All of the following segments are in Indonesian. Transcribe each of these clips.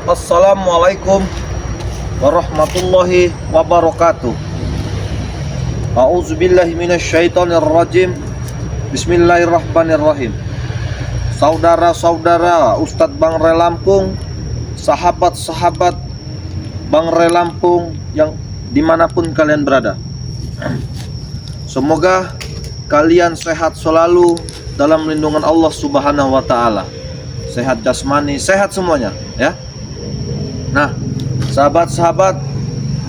Assalamualaikum warahmatullahi wabarakatuh. A'udzubillahi minasyaitonirrajim. Bismillahirrahmanirrahim. Saudara-saudara Ustadz Bang Ray Lampung, sahabat-sahabat Bang Ray Lampung yang dimanapun kalian berada, semoga kalian sehat selalu dalam lindungan Allah Subhanahu wa Ta'ala. Sehat jasmani, sehat semuanya, ya. Nah, sahabat-sahabat,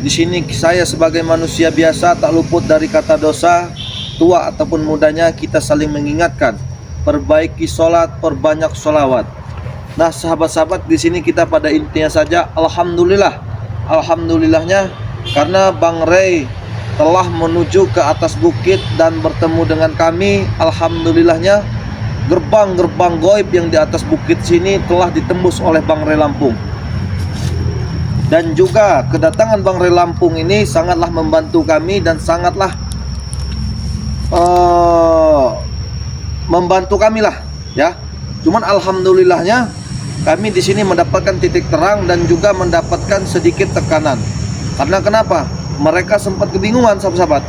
di sini saya sebagai manusia biasa tak luput dari kata dosa. Tua ataupun mudanya kita saling mengingatkan, perbaiki sholat, perbanyak sholawat. Nah, sahabat-sahabat, di sini kita pada intinya saja alhamdulillahnya karena Bang Ray telah menuju ke atas bukit dan bertemu dengan kami. Alhamdulillahnya gerbang-gerbang goib yang di atas bukit sini telah ditembus oleh Bang Ray Lampung. Dan juga kedatangan Bang Ray Lampung ini sangatlah membantu kami dan sangatlah membantu kami lah, ya. Cuman alhamdulillahnya kami di sini mendapatkan titik terang dan juga mendapatkan sedikit tekanan. Karena kenapa? Mereka sempat kebingungan, sahabat-sahabat.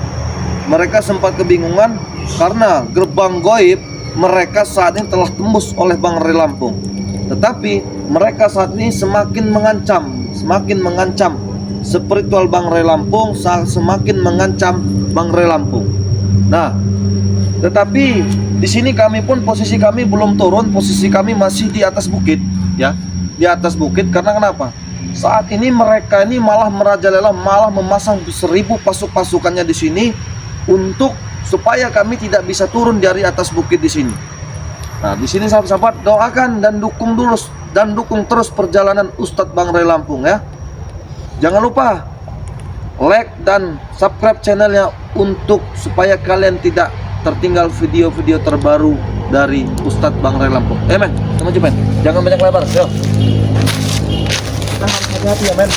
Mereka sempat kebingungan karena gerbang goib mereka saat ini telah tembus oleh Bang Ray Lampung. Tetapi mereka saat ini semakin mengancam spiritual Bang Ray Lampung, semakin mengancam Bang Ray Lampung. Nah, tetapi di sini kami pun posisi kami belum turun, posisi kami masih di atas bukit, ya, di atas bukit. Karena kenapa? Saat ini mereka ini malah merajalela, malah memasang 1000 pasukannya di sini untuk supaya kami tidak bisa turun dari atas bukit di sini. Nah, di sini sahabat-sahabat doakan dan dukung terus perjalanan Ustadz Bang Ray Lampung, ya. Jangan lupa like dan subscribe channelnya untuk supaya kalian tidak tertinggal video-video terbaru dari Ustadz Bang Ray Lampung. Men, maju men, jangan banyak lebar, yo. Kita harus hati-hati ya men,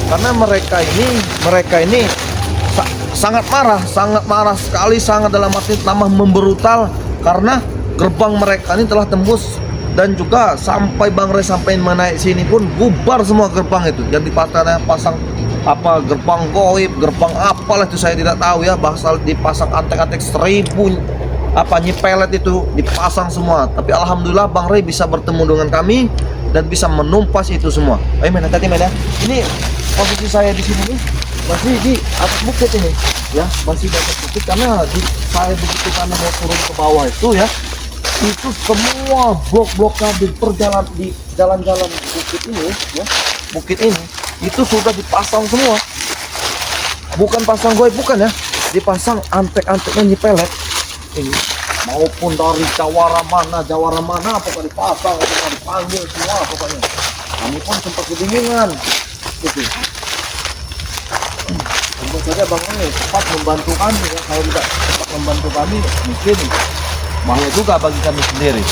karena mereka ini sangat marah sekali, sangat dalam arti tambah memberutal karena gerbang mereka ini telah tembus. Dan juga sampai Bang Ray sampai menaik sini pun bubar semua gerbang itu yang pasang apa, gerbang goib, gerbang apalah itu saya tidak tahu, ya. Bahasa dipasang antek-antek 1000 nyipelet itu dipasang semua. Tapi alhamdulillah Bang Ray bisa bertemu dengan kami dan bisa menumpas itu semua. Ayo men, hati-hati men, ya. Ini posisi saya di sini nih masih di atas bukit ini, ya, masih di atas bukit karena saya begitu karena mau turun ke bawah itu, ya, itu semua blok-blok kabel di jalan-jalan bukit ini, ya, bukit ini itu sudah dipasang semua. Bukan pasang goib, bukan, ya, dipasang antek-anteknya nyipelet ini, maupun dari jawara mana pokoknya dipasang, pokoknya dipanggil semua pokoknya. Kami pun sempat kebingungan gitu. Tentu saja Bang Ray cepat membantu kami, ya. Kalau tidak cepat membantu kami mungkin bahaya juga bagi kami sendiri.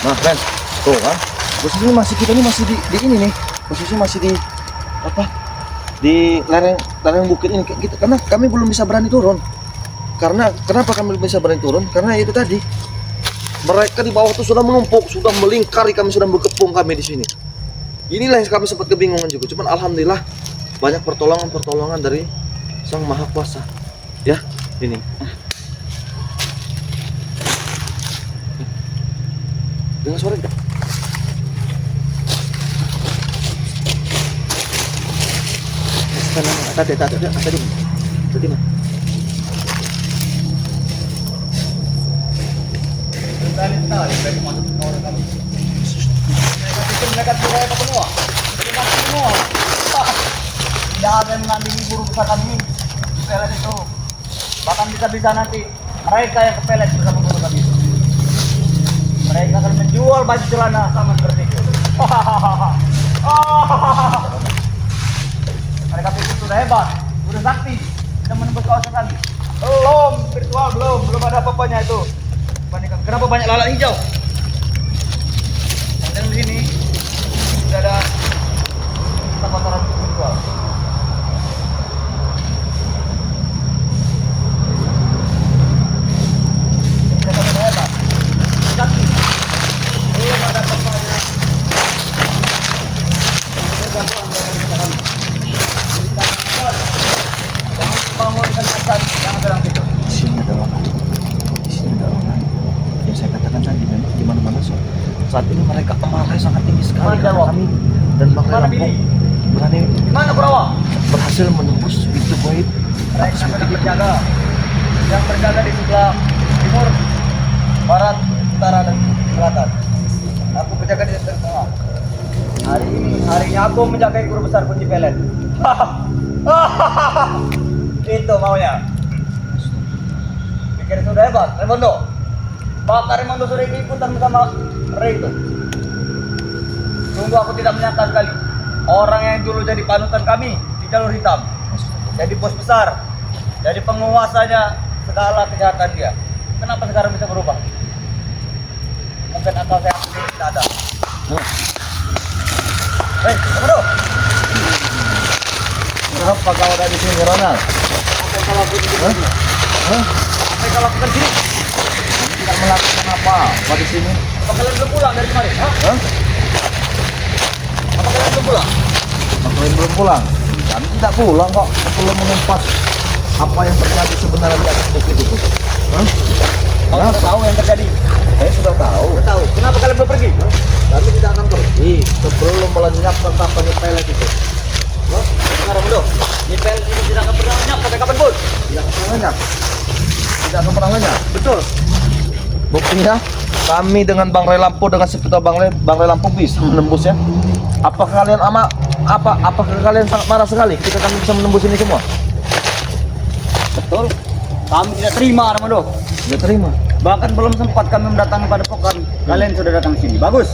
Nah friends, tuh kan posisi kita ini masih di ini nih, posisi masih di apa, di lereng bukit ini kita, karena kami belum bisa berani turun. Kenapa kami belum bisa berani turun? Karena itu tadi mereka di bawah itu sudah menumpuk, sudah melingkari kami, sudah berkepung kami di sini. Inilah yang kami sempat kebingungan juga. Cuman alhamdulillah banyak pertolongan dari Sang Maha Kuasa, ya. Ini dengar suara tidak? Tadi mah. Jangan mengambil buru besar kami pelet itu, bahkan bisa nanti mereka yang kepelet bersama guru kami itu. Mereka akan menjual baju celana sama seperti itu. Mereka pikir sudah hebat, sudah sakti, sudah menembus kawasan kami. Belum virtual, belum ada apa-apanya itu. Kenapa banyak lalat hijau? Dan di sini sudah ada kotoran virtual. Sakti. Belum ada saat ini mereka amarah sangat tinggi sekali Mana, karena Wak? kami dan Bang Ray Mana Lampung Billy? berani Gimana Kurawa? berhasil menembus pintu gaib. Mereka sedang berjaga. Yang berjaga di sebelah timur, barat, utara, dan selatan. Aku berjaga di tengah. Hari ini, harinya aku menjaga guru besar kunci pelet. Itu maunya. Pikir itu udah hebat, Raimondo. Bahkan Raimondo sudah ikutan bersama Ray itu. Sungguh aku tidak menyangka sekali. Orang yang dulu jadi panutan kami di jalur hitam, jadi bos besar, jadi penguasanya segala kejahatan dia. Kenapa sekarang bisa berubah? Mungkin akal saya tidak ada. Hei, Raimondo. Kenapa kau ada di sini, Ronald? Apa yang kau lakukan di sini? Apa yang kau lakukan di sini? Tidak melakukan apa di sini? Apa kalian belum pulang dari kemarin? Hah? Apa kalian belum pulang? Kalian belum pulang? Kami tidak pulang kok. Belum menumpas apa yang terjadi sebenarnya di atas bukit itu. Kau sudah tahu yang terjadi? Saya sudah tahu. Sudah tahu. Kenapa kalian belum pergi? Kami tidak akan pergi sebelum melenyapkan tampaknya pelet itu. Dengar Raimondo, di pel ini tidak akan pernah lenyap sampai kapanpun. Tidak akan lenyap. Tidak akan pernah lenyap. Betul. Buktinya kami dengan Bang Ray Lampung dengan seputar Bang Ray Lampung bisa menembusnya. Apakah kalian sangat marah sekali ketika kami bisa menembus ini semua? Betul. Kami tidak terima Raimondo. Tidak terima. Bahkan belum sempat kami mendatangi padepokan, kalian sudah datang ke sini. Bagus.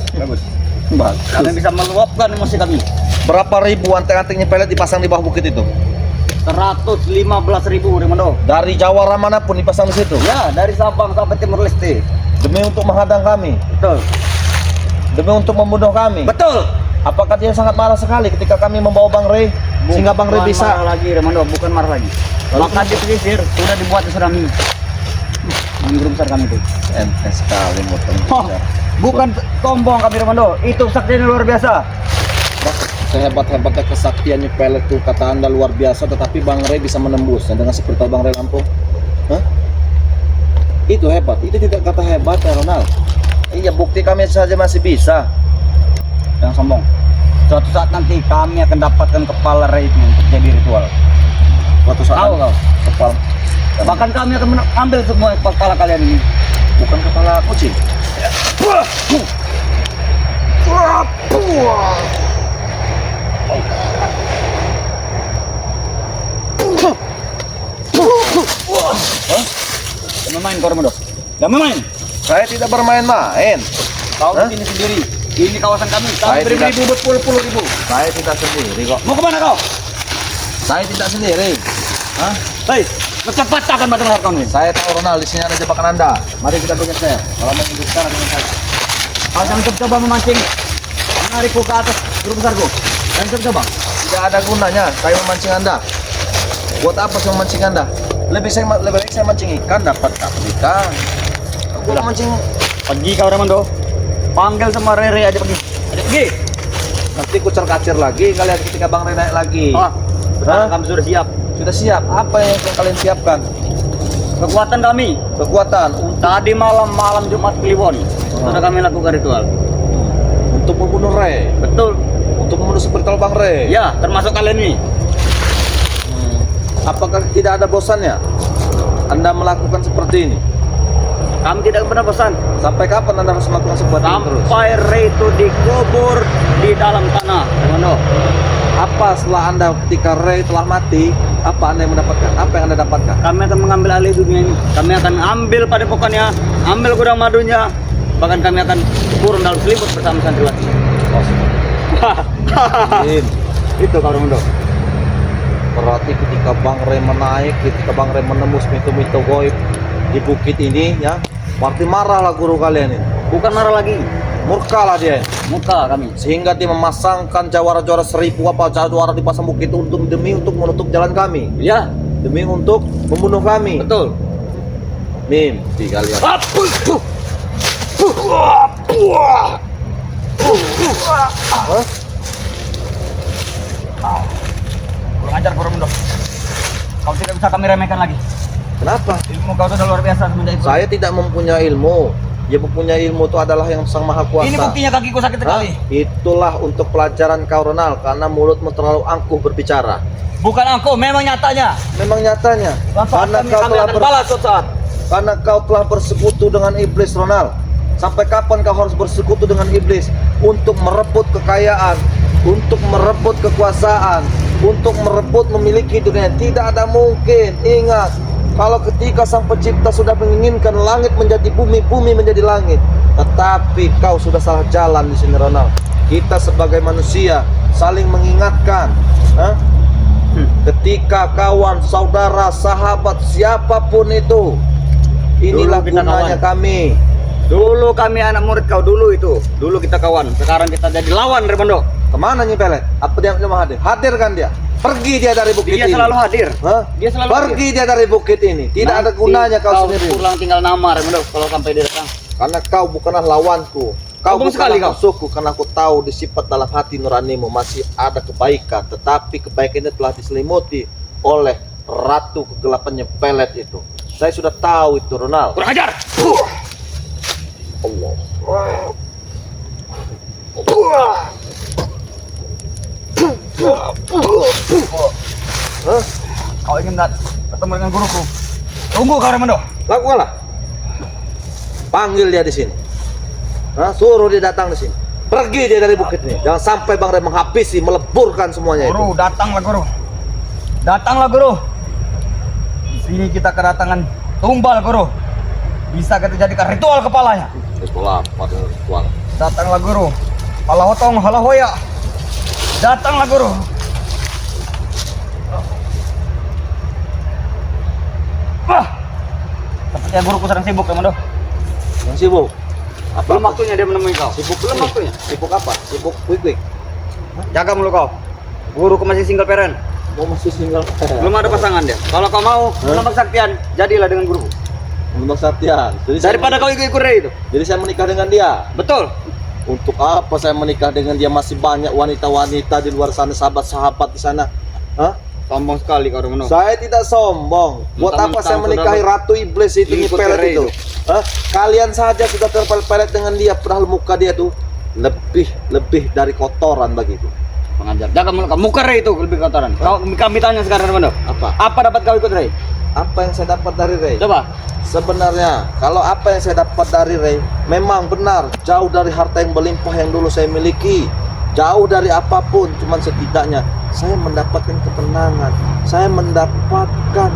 Kalian bisa meluapkan emosi kami. Berapa ribu anting-antingnya pelet dipasang di bawah bukit itu? 115.000 Raimondo. Dari Jawara manapun dipasang di situ. Ya, dari Sabang sampai Timur Leste. Demi untuk menghadang kami. Betul. Demi untuk membunuh kami. Betul. Apakah dia sangat marah sekali ketika kami membawa Bang Ray sehingga Bang Ray Bukan bisa marah lagi Raimondo, bukan marah lagi. Bahkan di pesisir sudah dibuat tsunami. Ini guru besar kami itu. enteng sekali motong. Bukan sombong kami Raimondo, itu saktinya luar biasa. Sehebat-hebatnya kesaktiannya pelet itu kata Anda luar biasa, tetapi Bang Ray bisa menembus dengan seperti Bang Ray Lampung. Hah? Itu hebat. Itu tidak kata hebat ya Ronald. Iya, bukti kami saja masih bisa. Yang sombong. Suatu saat nanti kami akan dapatkan kepala Ray itu untuk jadi ritual. Suatu saat Tahu kau? kepala Bahkan kami akan ambil semua kepala kalian ini. bukan kepala kucing. Jangan main kau Raimondo. Jangan main. Saya tidak bermain-main. Kau Hah? di sini sendiri. Ini kawasan kami. Saya Kami tidak- beribu berpuluh ribu. Saya tidak sendiri kok. Mau kemana kau? Saya tidak sendiri. Hah? Hei, cepat akan batang leher kau nih. Saya tahu Ronald di sini ada jebakan Anda. Mari kita bergeser. Kalau mau hidup sekarang dengan saya. Kau jangan coba memancing. Menarikku ke atas guru besarku. Jangan coba. Tidak ada gunanya saya memancing Anda. Buat apa saya memancing Anda? Lebih baik saya mancing ikan, dapat ikan. Aku Udah. mancing. Pergi kau Raimondo. Panggil sama Rere aja pergi. Aja pergi. Nanti kucer kacir lagi kalian ketika Bang Ray naik lagi. Sekarang Hah? kami sudah siap. Sudah siap. Apa yang kalian siapkan? Kekuatan kami. Kekuatan Tadi malam Jumat Kliwon sudah kami lakukan ritual. untuk membunuh Ray, Betul. untuk membunuh seperti Bang Ray. Ya, termasuk kalian ini. Apakah tidak ada bosannya Anda melakukan seperti ini? Kami tidak pernah bosan. Sampai kapan Anda harus melakukan seperti ini terus? Sampai Ray itu dikubur di dalam tanah. Raimondo. Apa setelah Anda ketika Ray telah mati, apa Anda yang mendapatkan? Apa yang Anda dapatkan? Kami akan mengambil alih dunia ini. Kami akan ambil padepokannya, ambil gudang madunya, bahkan kami akan turun dalam selimut bersama santriwati. Itu kau Raimondo. Berarti ketika Bang Ray menaik, ketika Bang Ray menembus pintu-pintu goib di bukit ini, ya, berarti marahlah guru kalian ini. Bukan marah lagi, Murka lah dia. muka kami. Sehingga dia memasangkan jawara-jawara 1000 apa jawara di pasang bukit itu demi untuk menutup jalan kami, Ya, demi untuk membunuh kami. betul. Mimpi kalian. Kurang ajar kau Raimondo. Kau tidak bisa kami remehkan lagi. Kenapa? Ilmu kau sudah luar biasa semenjak itu. Saya tidak mempunyai ilmu. Dia mempunyai ilmu itu adalah yang sang maha kuasa. Ini buktinya kakiku sakit sekali. Itulah untuk pelajaran kau Ronald, karena mulutmu terlalu angkuh berbicara. Bukan aku, memang nyatanya. Memang nyatanya, karena kau telah balas suatu saat. karena kau telah bersekutu dengan iblis Ronald. Sampai kapan kau harus bersekutu dengan iblis untuk merebut kekayaan, untuk merebut kekuasaan, untuk merebut memiliki dunia? Tidak ada mungkin. Ingat, kalau ketika sang pencipta sudah menginginkan langit menjadi bumi, bumi menjadi langit, tetapi kau sudah salah jalan di sini Ronald. Kita sebagai manusia saling mengingatkan. Ketika kawan, saudara, sahabat, siapapun itu, inilah Dulu kita gunanya kawan. kami. Dulu kami anak murid kau dulu itu. Dulu kita kawan. Sekarang kita jadi lawan, Remondo. Kemana Nyi Pelet? Apa dia mau hadir? Hadirkan dia. Pergi dia dari bukit Dia ini. selalu hadir. Hah? Dia selalu Pergi dia dari bukit ini. Tidak ada Nanti gunanya kau sendiri. pulang tinggal nama, Remondo. Kalau sampai dia datang. Karena kau bukanlah lawanku. Kau Sombong bukanlah sekali kau. musuhku. Karena aku tahu di sifat dalam hati nuranimu masih ada kebaikan. Tetapi kebaikan itu telah diselimuti oleh ratu kegelapannya Pelet itu. Saya sudah tahu itu Ronald. Kurang ajar. Allah. Hah? Kau ingin ketemu dengan guruku? Tunggu kau, Remondo. Lakukanlah. Panggil dia di sini. Suruh dia datang di sini. Pergi dia dari bukit ini. Jangan sampai Bang Ray menghabisi, meleburkan semuanya Guru, itu. datanglah guru. Datanglah guru. Di sini kita kedatangan tumbal guru. Bisa kita jadikan ritual kepalanya. Ritual apa? Ritual. Datanglah guru. Halahotong, halahoya. Datanglah guru. Sepertinya guruku sedang sibuk, Remondo. Yang sibuk. Apa? Belum waktunya dia menemui kau. Sibuk Belum ini. waktunya. Sibuk apa? Sibuk quick. Jaga mulut kau. Guruku masih single parent. Mau masih single. Belum ada pasangan dia. Kalau kau mau menambah kesaktian, jadilah dengan guruku. Menurut Satya. Daripada kau ikut Ray itu. Jadi saya menikah dengan dia. Betul. Untuk apa saya menikah dengan dia? Masih banyak wanita-wanita di luar sana, sahabat-sahabat di sana. Hah? Sombong sekali kau, Remondo. Saya tidak sombong. Buat apa saya Mentang-mentang menikahi sudah ratu iblis itu, Nyi ikut Pelet Ray itu? Hah? Kalian saja sudah terpelet dengan dia, padahal muka dia tuh lebih dari kotoran begitu. Pengajar. Jaga mulut kau. Muka Ray itu lebih kotoran. Kami tanya sekarang, Remondo. Apa? Apa dapat kau ikut Ray? Apa yang saya dapat dari Ray? Coba. Sebenarnya, kalau apa yang saya dapat dari Ray, memang benar jauh dari harta yang berlimpah yang dulu saya miliki. Jauh dari apapun, cuman setidaknya saya mendapatkan ketenangan. Saya mendapatkan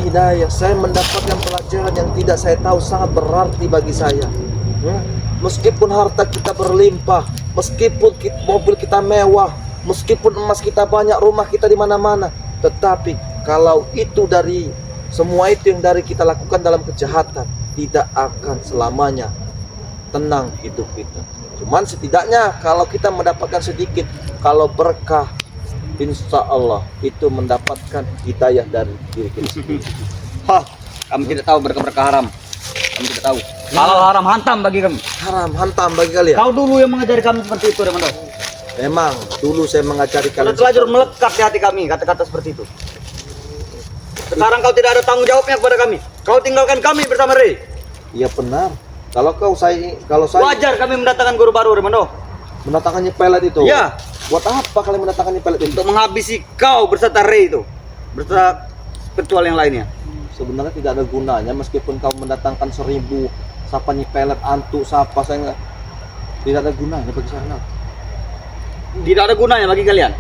hidayah. Saya mendapatkan pelajaran yang tidak saya tahu sangat berarti bagi saya. Meskipun harta kita berlimpah, meskipun mobil kita mewah, meskipun emas kita banyak, rumah kita di mana-mana, tetapi kalau itu dari semua itu yang dari kita lakukan dalam kejahatan, tidak akan selamanya tenang hidup kita. Cuman setidaknya kalau kita mendapatkan sedikit, kalau berkah, insya Allah itu mendapatkan hidayah dari diri kita sendiri. Hah, kami tidak tahu berkah-berkah haram. Kami tidak tahu. Halal haram hantam bagi kami. Haram, hantam bagi kalian. Kau dulu yang mengajari kami seperti itu, Remondo. Memang dulu saya mengajari Sudah kalian. telanjur melekat di hati kami kata-kata seperti itu. Sekarang kau tidak ada tanggung jawabnya kepada kami. Kau tinggalkan kami bersama Ray. Iya benar. Kalau saya Wajar kami mendatangkan guru baru, Remondo. mendatangkan Nyi Pelet itu. Iya. Buat apa kalian mendatangkan Nyi Pelet itu? Untuk menghabisi kau berserta Ray itu. Berserta spiritual yang lainnya. Sebenarnya tidak ada gunanya meskipun kau mendatangkan 1000 siapa Nyi Pelet, antuk siapa, saya nggak, tidak ada gunanya bagi saya. Tidak ada gunanya bagi kalian.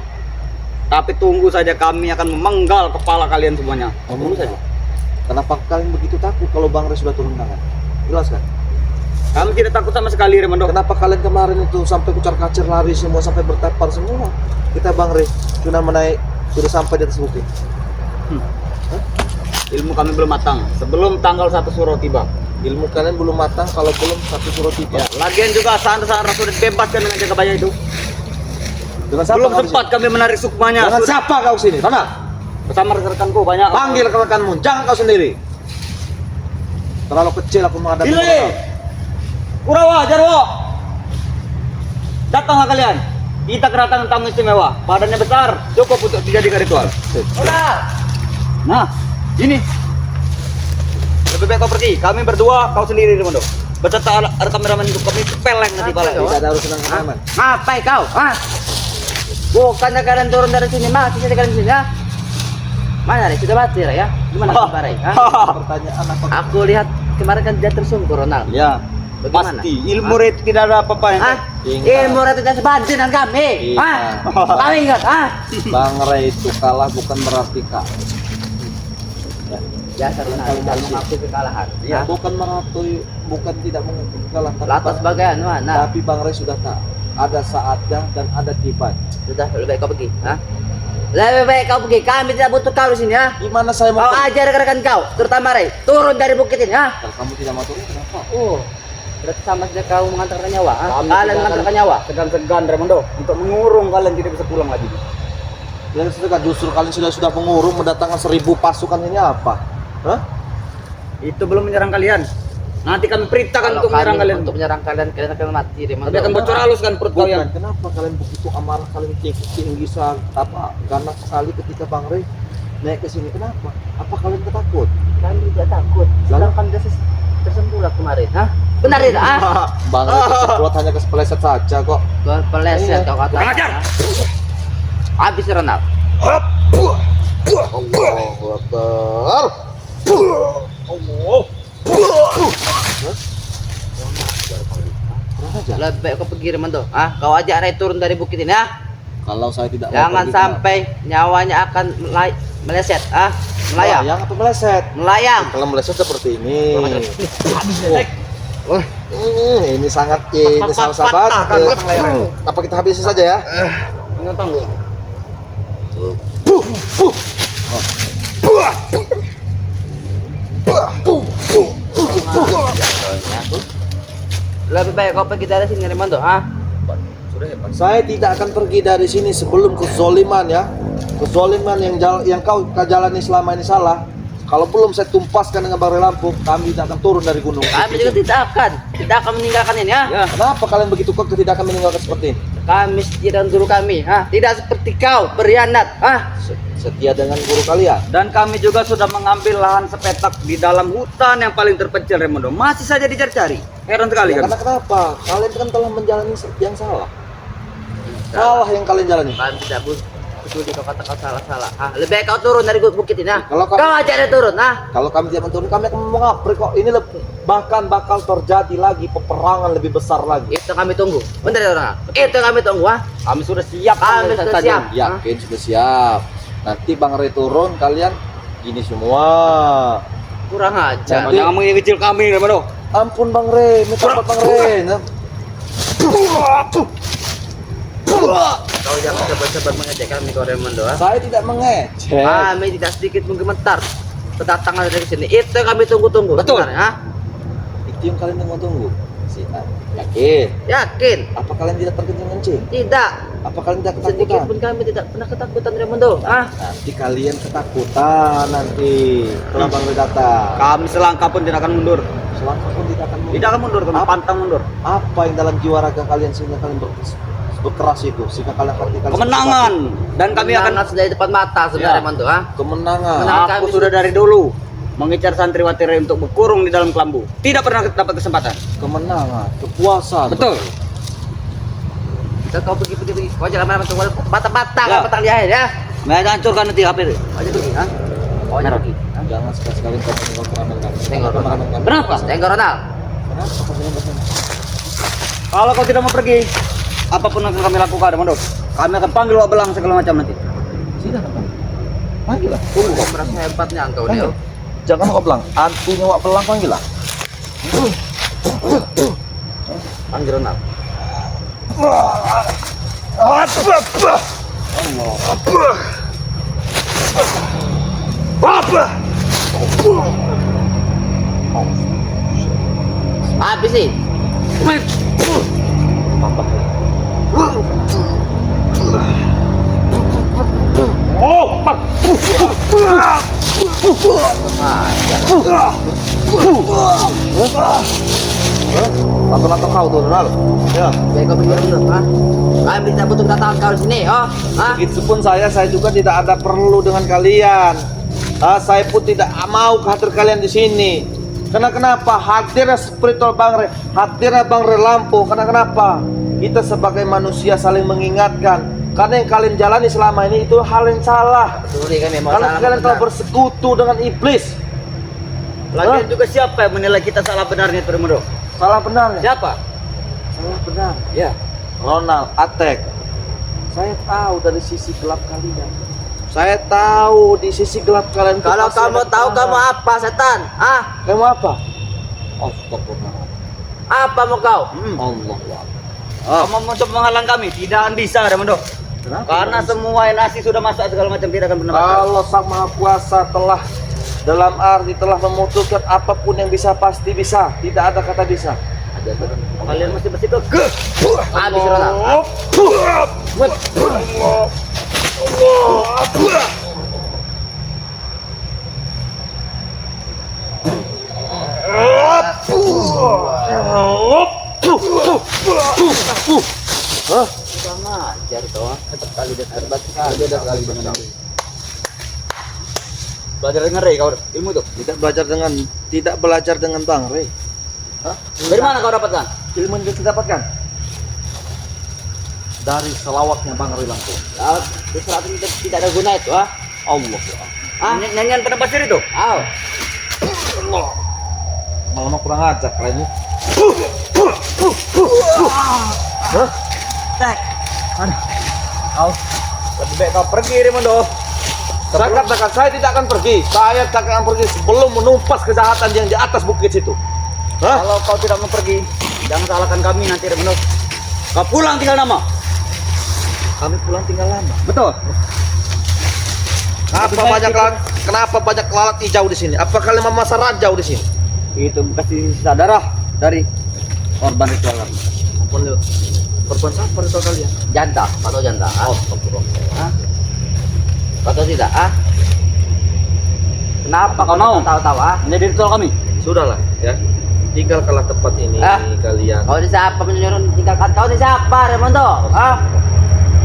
Tapi tunggu saja, kami akan memenggal kepala kalian semuanya. Tunggu saja. Kenapa kalian begitu takut kalau Bang Ray sudah turun tangan? Jelaskan. Kami tidak takut sama sekali, Remondo. Kenapa kalian kemarin itu sampai kucar-kacir lari semua, sampai bertempar semua? Kita Bang Ray sudah sampai di atas bukit. Ilmu kami belum matang. Sebelum tanggal 1 Suro tiba. Ilmu kalian belum matang kalau belum 1 Suro tiba. Ya, lagian juga santri-santri sudah dibebaskan dengan jaga baya itu. Dengan siapa Belum kau sempat kami menarik sukmanya. Dengan siapa kau sini? Sana. Bersama rekan-rekanku banyak. Panggil rekanmu, jangan kau sendiri. Terlalu kecil aku menghadapi Dile. kau. Kurawa, Jarwo. Datanglah kalian. Kita kedatangan tamu istimewa. Badannya besar, cukup untuk dijadikan ritual. Nah, ini. Lebih baik kau pergi. Kami berdua, kau sendiri Raimondo. Beserta ada kameramen itu kami peleng nanti pala. Tidak ada urusan dengan aman. Ngapain kau? Bukannya kalian turun dari sini, masih saja kalian di sini, ya? Mana nih? Sudah mati ya? Gimana kabarnya? Pertanyaan apa? Aku lihat kemarin kan dia tersungkur, Ronald. Ya, Bagaimana? pasti. Ilmu itu tidak ada apa-apa. Ilmu itu tidak sebanding dengan kami. Iya. Kau ingat? Bang Ray itu kalah bukan berarti kalah. Biasa Ronald, tidak mengakui kekalahan. Ya, bukan merantui, bukan tidak mengakui kalah. Latas bagian mana? Tapi Bang Ray sudah tahu ada saatnya dan ada tiba. Sudah, lebih baik kau pergi. Lebih baik kau pergi. Kami tidak butuh kau di sini, ya. Gimana saya mau? Kau ajar rekan-rekan kau, terutama Ray, turun dari bukit ini, ya. Kalau kamu tidak mau turun, kenapa? Berarti sama saja kau mengantarkan nyawa. Kami Kalian tidak mengantarkan nyawa. Segan-segan Raimondo untuk mengurung kalian tidak bisa pulang lagi. Dan sedekah justru kalian sudah mengurung mendatangkan 1000 pasukan ini apa? Hah? Itu belum menyerang kalian. Nanti kami perintahkan Kalau untuk menyerang kami kalian. untuk menyerang kalian akan mati. Tapi akan bocor halus kan perut kalian. Bukan, kenapa kalian begitu amarah, kalian tinggi ganas sekali ketika Bang Ray naik ke sini? Kenapa? Apa kalian ketakut? Kami tidak takut. Lalu? Sedangkan dia tersembunyi kemarin. Benar tidak? Bang Ray keceplosan hanya kepeleset saja kok. Kau peleset kau kata. Kurang ajar. Habis Ronald. Allahu Akbar. Kurang aja. Lebih baik kau pergi Raimondo. Kau ajak Ray turun dari bukit ini, ya. Kalau saya tidak mau Jangan pergi, sampai nyawanya akan meleset. Melayang. melayang atau meleset? Melayang. Kalau meleset seperti ini. Wah, Ini sangat ini sahabat. Apa kita habisi saja ya? tunggu. Lebih baik kau pergi dari sini Raimondo, Saya tidak akan pergi dari sini sebelum kezoliman ya. Kezoliman yang kau jalani selama ini salah. Kalau belum saya tumpaskan dengan Bang Ray Lampung, kami tidak akan turun dari gunung. Kami juga tidak akan meninggalkan ini, ya. Kenapa kalian begitu kok tidak akan meninggalkan seperti ini? Kami setia dengan guru kami, tidak seperti kau berkhianat, Setia dengan guru kalian. Dan kami juga sudah mengambil lahan sepetak di dalam hutan yang paling terpencil Raimondo. Masih saja dicari-cari. Heran sekali Ya, kan? karena kenapa? Kalian kan telah menjalani yang salah. Salah yang kalian jalani. Kami tidak peduli kau kata kau salah. Lebih baik kau turun dari bukit ini, Kalau Kau ajak dia turun, Kalau kami tidak turun, kami akan mengapri kok. Ini bahkan bakal terjadi lagi peperangan lebih besar lagi. Itu kami tunggu. Benar ya orang? Itu kami tunggu, Kami sudah siap. Kami sudah siap. Yakin sudah siap. Nanti Bang Ray turun, kalian gini semua. Kurang ajar. Jangan mengecil kami Raimondo. Ampun Bang Ray, minta maaf Bang Ray. Kau jangan coba-coba mengejek kami kau Raimondo, Saya tidak mengejek. Kami tidak sedikit menggemetar kedatangan dari sini. Itu yang kami tunggu-tunggu. Betul. Sebenarnya, Itu yang kalian tunggu. Yakin? Yakin? Apa kalian tidak terkencing-kencing? Tidak. Apa kalian tidak Sedikit ketakutan? pun kami tidak pernah ketakutan Raimondo. Nanti kalian ketakutan nanti setelah Bang Ray datang. Kami selangkah pun tidak akan mundur. Selangkah pun tidak akan Tidak akan mundur, kami pantang mundur. Apa yang dalam jiwa raga kalian sehingga kalian berkeras itu? Sehingga kalian hati kalian Kemenangan. Dan kami akan sudah di depan mata sebenarnya Ya. Raimondo, kemenangan. Kemenangan. Aku Kami sudah dari dulu mengincar santriwati Ray untuk berkurung di dalam kelambu. Tidak pernah dapat kesempatan. Kemenangan, kepuasan. Betul. Kita kau pergi. Kau jangan main tunggu bata-bata Ya. kau petang lihat ya. Saya hancurkan nanti HP itu. Kau aja pergi, Kau aja pergi. Jangan sekali-sekali kau meninggal keramat kami. Tengok, Keramat kami. Kenapa? Tengok Ronald. Kenapa kau meninggal kami? Kalau kau tidak mau pergi, apapun yang akan kami lakukan, Raimondo. Kami akan panggil Wak Belang segala macam nanti. Tidak apa? Panggil lah. Kau merasa hebatnya engkau Panggil. dia. Jangan kau belang. Antunya Wak Belang panggil lah. Panggil Ronald. Habis sih. Nonton kau tuh, Ronald. Ya. Baik kau pergi Ronald, Kami tidak butuh kedatangan kau di sini, Begitupun saya juga tidak ada perlu dengan kalian. Saya pun tidak mau hadir kalian di sini. Karena kenapa? Hadirnya spiritual Bang Re, hadirnya Bang Re Lampung. Karena kenapa? Kita sebagai manusia saling mengingatkan. Karena yang kalian jalani selama ini itu hal yang salah. Betul nih kami mau Karena salah kalian telah benar. bersekutu dengan iblis. Lagian juga siapa yang menilai kita salah benarnya itu Raimondo? Salah benar ya? Siapa? Salah benar. Ya. Ronald, Atek. Saya tahu dari sisi gelap kalian. Saya tahu di sisi gelap kalian. itu Kalau pasti kamu ada tahu kebenaran. kamu apa setan? Ah, Kamu apa? Astagfirullah. apa mau kau? Allah. Kamu mencoba menghalang kami, tidak akan bisa Raimondo. Kenapa? Karena semua nasi sudah masuk segala macam tidak akan pernah batal. Allah Sang Maha Kuasa telah dalam arti telah memutuskan apapun yang bisa pasti bisa. Tidak ada kata bisa. Kalian mesti bersikap Habis Ronald. Kurang ajar kau. Sekali dan hebat sekali dengan belajar dengan Ray kau ilmu itu. Tidak belajar dengan Bang Ray. Dari mana kau dapatkan? Ilmu yang kita dapatkan dari selawatnya Bang Ray Lampung. Sesuatu tidak ada guna itu, ah. Allah. Nyanyian penebasir itu. Aw. Malah kurang ajar kalian ini. Tak. Kau lebih baik kau pergi Raimondo. Saya katakan saya tidak akan pergi. Saya tidak akan pergi sebelum menumpas kejahatan yang di atas bukit situ. Hah? Kalau kau tidak mau pergi, jangan salahkan kami nanti Raimondo. Kau pulang tinggal nama. Kami pulang tinggal lama. Betul. Kenapa banyak lalat hijau di sini? Apa kalian memasang ranjau di sini? Itu bekas sisa darah dari korban ritual. Ampun, perempuan siapa itu kalian? Janda, atau janda? Ah. Astagfirullah. Atau tidak? Ah. Kenapa Kau mau? tahu-tahu ah? Menjadi ritual kami. Sudahlah ya. Tinggalkanlah tempat ini kalian. Kau di siapa menyuruh tinggalkan kau di siapa, Raimondo? Ah.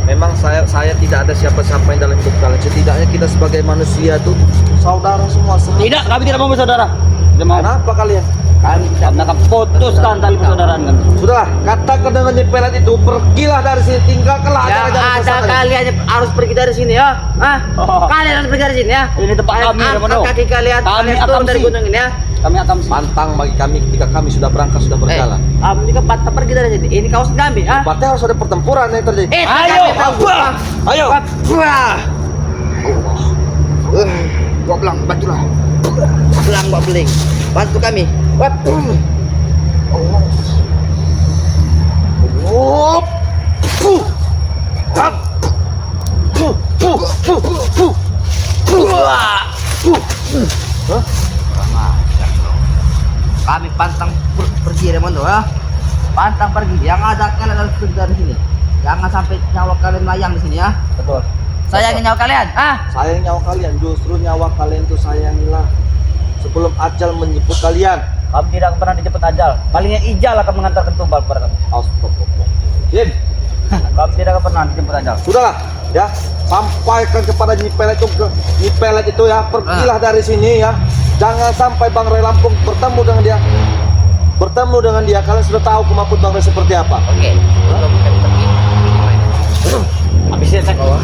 Memang saya tidak ada siapa-siapa yang dalam hidup kalian. Setidaknya kita sebagai manusia tuh saudara semua. Tidak, kami tidak mau bersaudara. Tidak mau. Kenapa kalian? Kami tidak Karena kami putuskan tali persaudaraan kami. Sudahlah, katakan dengan nyepelat itu, pergilah dari sini, tinggalkanlah yang ajaran-ajaran ada sesat kalian. kalian harus pergi dari sini ya. Ah. Oh. Kalian harus pergi dari sini ya. Ini tempat kami, Angkat Raimondo. kaki kalian, Kami kalian akan turun dari sih. gunung ini ya. Kami akan Pantang bagi kami ketika kami sudah berangkat, sudah berjalan. Kamu juga patah pergi dari sini. Ini kawasan kami, ah. Berarti harus ada pertempuran yang terjadi. Ayo, Wah. ayo. Wah. Gua belang, bantulah. Belang, gua beling. Bantu kami. Wah. Kami pantang pergi Raimondo ya. Pantang pergi. Yang ada kalian harus pergi dari sini. Jangan sampai nyawa kalian melayang di sini ya. Betul. Sayangin nyawa kalian. Ah. Sayang nyawa kalian, justru nyawa kalian itu sayangilah sebelum ajal menjemput kalian. Kami tidak pernah dijemput ajal. Palingnya ijal akan mengantarkan tumbal kepada kami. Astagfirullah. Dim, Kami tidak pernah dijemput ajal. sudahlah ya, sampaikan kepada Nyipelet itu ya, pergilah dari sini ya. Jangan sampai Bang Ray Lampung bertemu dengan dia. Bertemu dengan dia, kalian sudah tahu kemampuan Bang Ray seperti apa. Oke. Belum kami pergi. Habis ini saya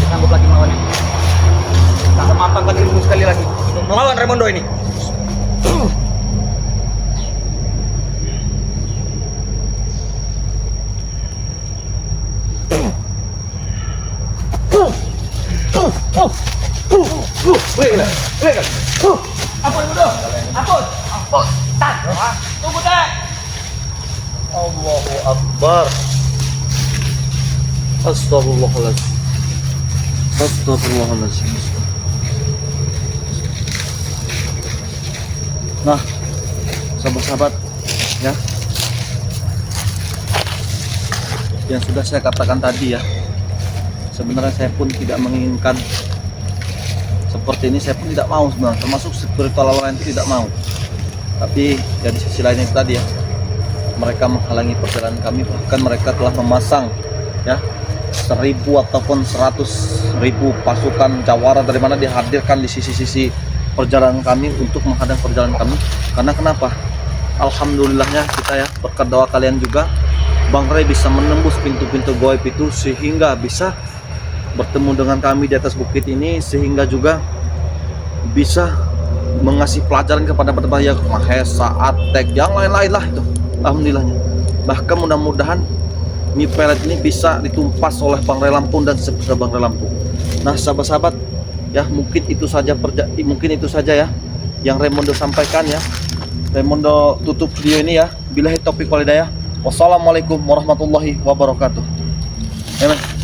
sanggup lagi melawannya. Tak matangkan ilmu sekali lagi untuk melawan Raimondo ini. Ampun Raimondo, ampun. Tak. Tunggu tak. Allahu Akbar. Astagfirullahaladzim. Astagfirullahaladzim. Nah, sahabat-sahabat ya, yang sudah saya katakan tadi ya, sebenarnya saya pun tidak menginginkan seperti ini. Saya pun tidak mau sebenarnya, termasuk spiritual lawan itu tidak mau. Tapi ya di sisi lainnya itu tadi ya, mereka menghalangi perjalanan kami, bahkan mereka telah memasang ya 1.000 ataupun 100.000 pasukan jawara dari mana dihadirkan di sisi-sisi perjalanan kami, untuk menghadang perjalanan kami. Karena kenapa? Alhamdulillahnya kita ya, berkat doa kalian juga, Bang Ray bisa menembus pintu-pintu goib itu sehingga bisa bertemu dengan kami di atas bukit ini, sehingga juga bisa mengasih pelajaran kepada teman-teman yang Mahesa, Atek, yang lain-lain lah itu. Alhamdulillahnya. Bahkan mudah-mudahan mie pelet ini bisa ditumpas oleh Bang Ray Lampung dan seputar Bang Ray Lampung. Nah, sahabat-sahabat, ya mungkin itu saja ya yang Raymondo sampaikan ya. Raymondo tutup video ini ya. Billahi taufiq wal hidayah. Wassalamualaikum warahmatullahi wabarakatuh. Amen.